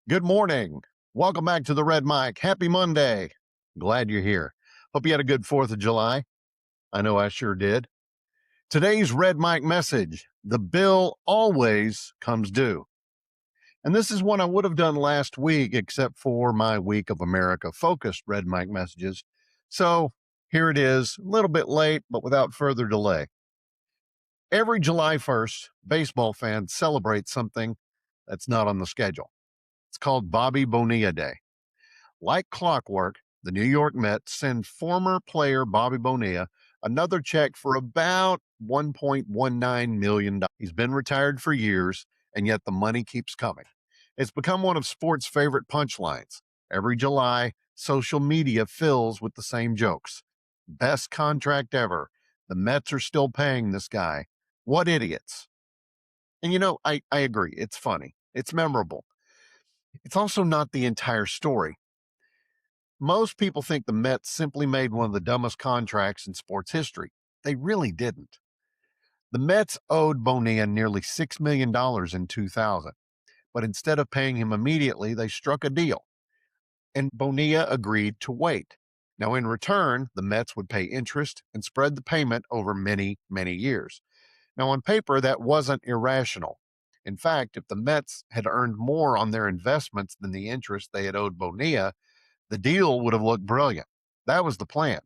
Good morning. Welcome back to the Red Mic. Happy Monday. Glad you're here. Hope you had a good 4th of July. I know I sure did. Today's Red Mic message: the bill always comes due. And this is one I would have done last week, except for my Week of America focused Red Mic messages. So here it is, a little bit late, but without further delay. Every July 1st, baseball fans celebrate something that's not on the schedule. It's called Bobby Bonilla Day. Like clockwork, the New York Mets send former player Bobby Bonilla another check for about $1.19 million. He's been retired for years, and yet the money keeps coming. It's become one of sports' favorite punchlines. Every July, social media fills with the same jokes. Best contract ever. The Mets are still paying this guy. What idiots. And I agree. It's funny. It's memorable. It's also not the entire story. Most people think the Mets simply made one of the dumbest contracts in sports history. They really didn't. The Mets owed Bonilla nearly $6 million in 2000, but instead of paying him immediately, they struck a deal, and Bonilla agreed to wait. Now, in return, the Mets would pay interest and spread the payment over many, many years. Now, on paper, that wasn't irrational. In fact, if the Mets had earned more on their investments than the interest they had owed Bonilla, the deal would have looked brilliant. That was the plan.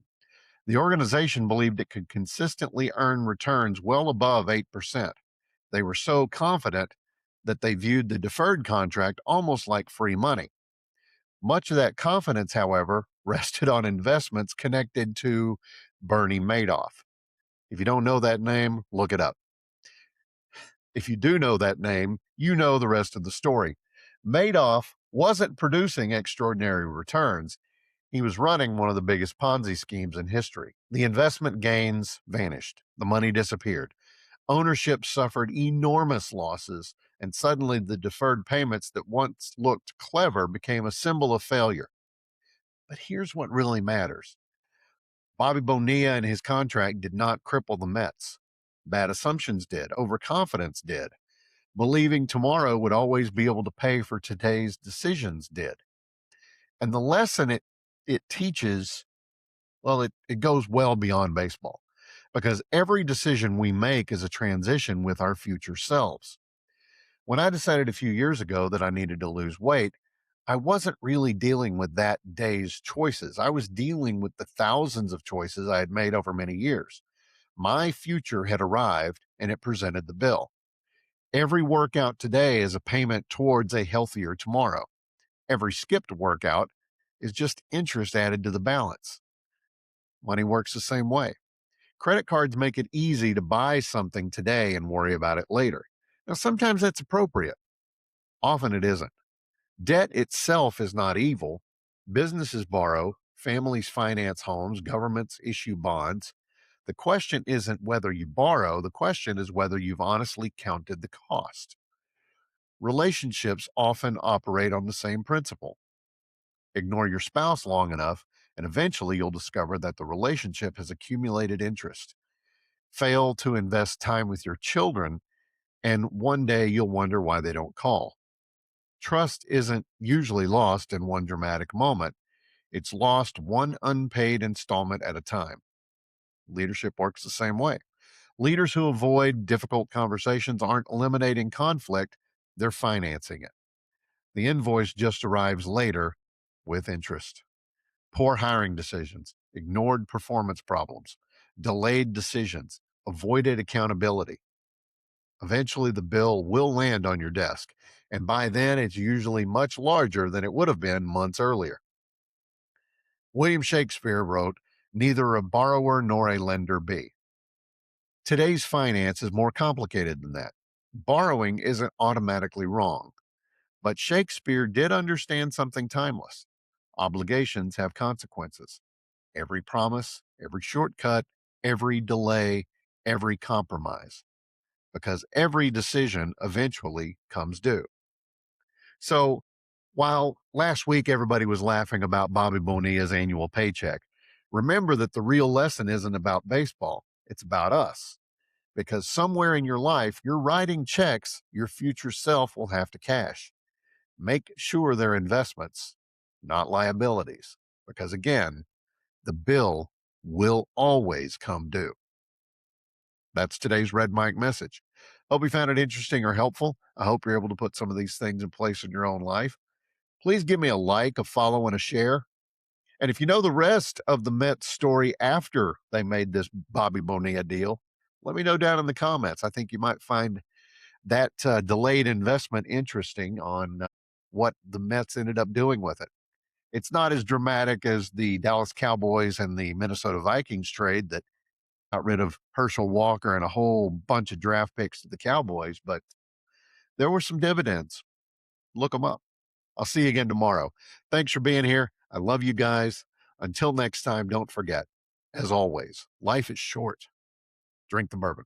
The organization believed it could consistently earn returns well above 8%. They were so confident that they viewed the deferred contract almost like free money. Much of that confidence, however, rested on investments connected to Bernie Madoff. If you don't know that name, look it up. If you do know that name, you know the rest of the story. Madoff wasn't producing extraordinary returns. He was running one of the biggest Ponzi schemes in history. The investment gains vanished. The money disappeared. Ownership suffered enormous losses, and suddenly the deferred payments that once looked clever became a symbol of failure. But here's what really matters: Bobby Bonilla and his contract did not cripple the Mets. Bad assumptions did. Overconfidence did. Believing tomorrow would always be able to pay for today's decisions did. And the lesson it teaches, well, it goes well beyond baseball, because every decision we make is a transition with our future selves. When I decided a few years ago that I needed to lose weight, I wasn't really dealing with that day's choices. I was dealing with the thousands of choices I had made over many years. My future had arrived, and it presented the bill. Every workout today is a payment towards a healthier tomorrow. Every skipped workout is just interest added to the balance. Money works the same way. Credit cards make it easy to buy something today and worry about it later. Now, sometimes that's appropriate. Often it isn't. Debt itself is not evil. Businesses borrow, families finance homes, governments issue bonds. The question isn't whether you borrow, the question is whether you've honestly counted the cost. Relationships often operate on the same principle. Ignore your spouse long enough, and eventually you'll discover that the relationship has accumulated interest. Fail to invest time with your children, and one day you'll wonder why they don't call. Trust isn't usually lost in one dramatic moment. It's lost one unpaid installment at a time. Leadership works the same way. Leaders who avoid difficult conversations aren't eliminating conflict, they're financing it. The invoice just arrives later with interest. Poor hiring decisions, ignored performance problems, delayed decisions, avoided accountability. Eventually, the bill will land on your desk, and by then, it's usually much larger than it would have been months earlier. William Shakespeare wrote, "Neither a borrower nor a lender be." Today's finance is more complicated than that. Borrowing isn't automatically wrong, but Shakespeare did understand something timeless. Obligations have consequences. Every promise, every shortcut, every delay, every compromise, because every decision eventually comes due. So while last week everybody was laughing about Bobby Bonilla's annual paycheck, remember that the real lesson isn't about baseball, it's about us. Because somewhere in your life, you're writing checks your future self will have to cash. make sure they're investments, not liabilities, because again, the bill will always come due. That's today's Red Mike message. Hope you found it interesting or helpful. I hope you're able to put some of these things in place in your own life. Please give me a like, a follow, and a share. And if you know the rest of the Mets story after they made this Bobby Bonilla deal, let me know down in the comments. I think you might find that delayed investment interesting on what the Mets ended up doing with it. It's not as dramatic as the Dallas Cowboys and the Minnesota Vikings trade that got rid of Herschel Walker and a whole bunch of draft picks to the Cowboys, but there were some dividends. Look them up. I'll see you again tomorrow. Thanks for being here. I love you guys. Until next time, don't forget, as always, life is short. Drink the bourbon.